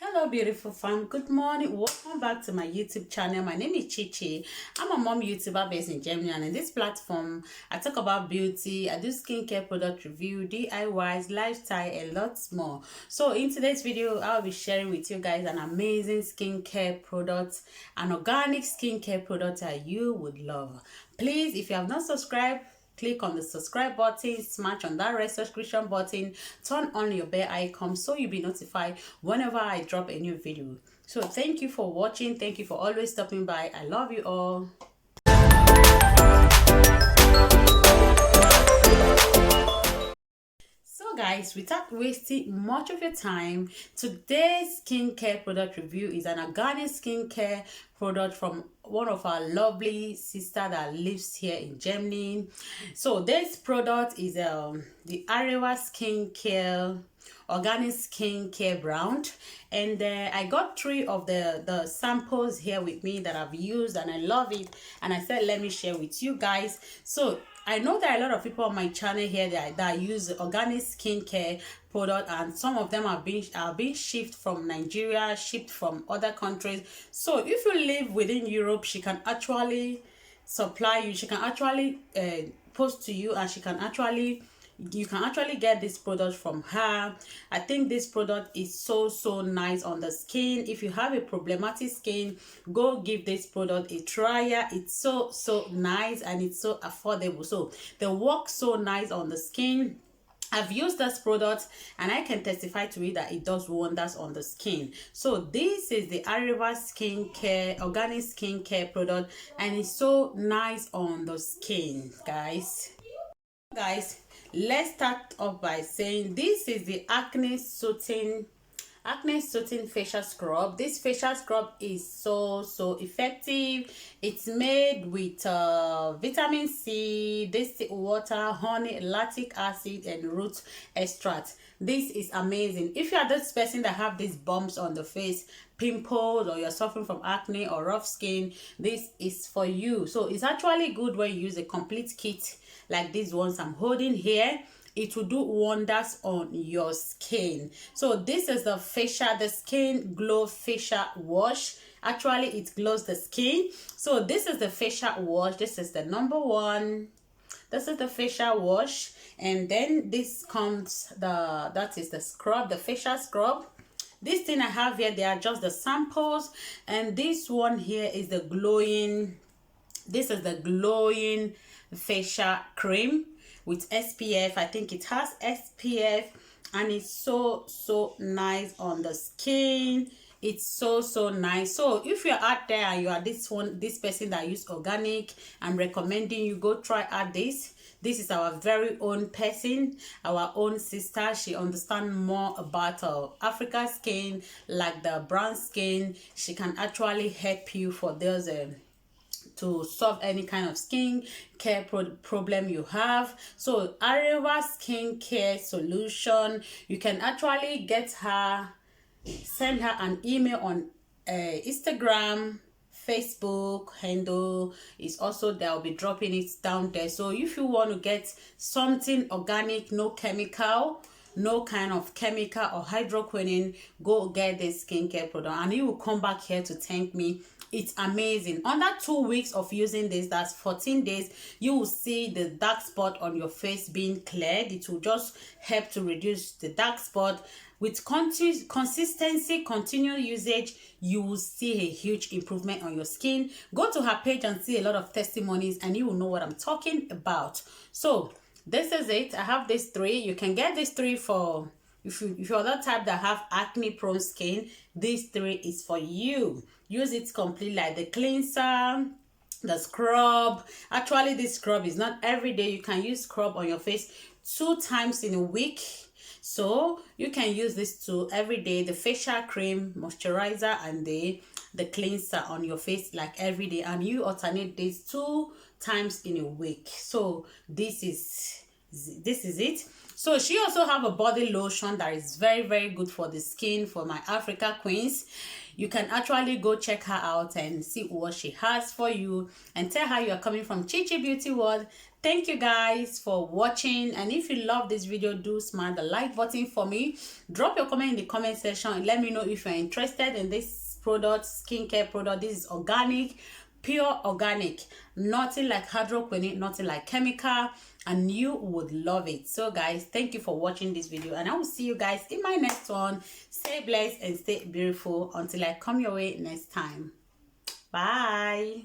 Hello beautiful fam, good morning, welcome back to my YouTube channel. My name is Chichi. I'm a mom YouTuber based in Germany, and in this platform I talk about beauty, I do skincare product review, DIYs, lifestyle, and lots more. So in today's video I'll be sharing with you guys an amazing skincare product, an organic skincare product that you would love. Please, if you have not subscribed, click on the subscribe button, smash on that red subscription button, turn on your bell icon so you'll be notified whenever I drop a new video. So thank you for watching, thank you for always stopping by. I love you all. So guys, without wasting much of your time, today's skincare product review is an organic skincare product from one of our lovely sister that lives here in Germany. So this product is the AREEWA skincare organic skincare brand, and I got 3 of the samples here with me that I've used and I love it, and I said let me share with you guys. So I know there are a lot of people on my channel here that use organic skincare product, and some of them are being shipped from Nigeria, shipped from other countries. So if you live within Europe, she can actually supply you, she can actually post to you, and you can actually get this product from her. I think this product is so nice on the skin. If you have a problematic skin, go give this product a try. It's so nice and it's so affordable, so they work so nice on the skin. I've used this product and I can testify to it that it does wonders on the skin. So this is the AREEWA skincare organic skincare product, and it's so nice on the skin, guys. Let's start off by saying this is the acne soothing facial scrub. This facial scrub is so effective. It's made with vitamin C, distilled water, honey, lactic acid, and root extract. This is amazing. If you are this person that have these bumps on the face, pimples, or you're suffering from acne or rough skin, this is for you. So it's actually good when you use a complete kit like these ones I'm holding here. It will do wonders on your skin. So this is the skin glow facial wash. Actually, it glows the skin. So this is the facial wash. This is the number 1. This is the facial wash, and then this comes that is the scrub, the facial scrub. This thing I have here, they are just the samples, and this one here is the glowing. This is the glowing facial cream with SPF. I think it has SPF, and it's so nice on the skin. It's so nice. So if you're out there and you are this person that use organic, I'm recommending you go try out this. This is our very own person, our own sister. She understands more about Africa skin, like the brown skin. She can actually help you for those to solve any kind of skin care problem you have. So AREEWA skincare solution, you can actually send her an email on Instagram, Facebook handle is also there. I'll be dropping it down there. So if you want to get something organic, no chemical, no kind of chemical or hydroquinone, go get this skincare product and you will come back here to thank me. It's amazing. Under 2 weeks of using this, that's 14 days, you will see the dark spot on your face being cleared. It will just help to reduce the dark spot. With consistency, continual usage, you will see a huge improvement on your skin. Go to her page and see a lot of testimonies, and you will know what I'm talking about. So this is it. I have these 3. You can get these 3 for if you're that type that have acne prone skin. These 3 is for you. Use it completely, like the cleanser, the scrub. Actually, this scrub is not every day. You can use scrub on your face 2 times in a week. So you can use this 2 every day, the facial cream, moisturizer, and the cleanser on your face like every day, and you alternate these 2 times in a week. So this is it. So she also have a body lotion that is very good for the skin, for my Africa queens. You can actually go check her out and see what she has for you, and tell her you are coming from Chichi Beauty World. Thank you guys for watching, and if you love this video, do smash the like button for me. Drop your comment in the comment section and let me know if you're interested in this product, skincare product. This is organic, pure organic, nothing like hydroquinone, nothing like chemical, and you would love it. So guys, thank you for watching this video, and I will see you guys in my next one. Stay blessed and stay beautiful until I come your way next time. Bye.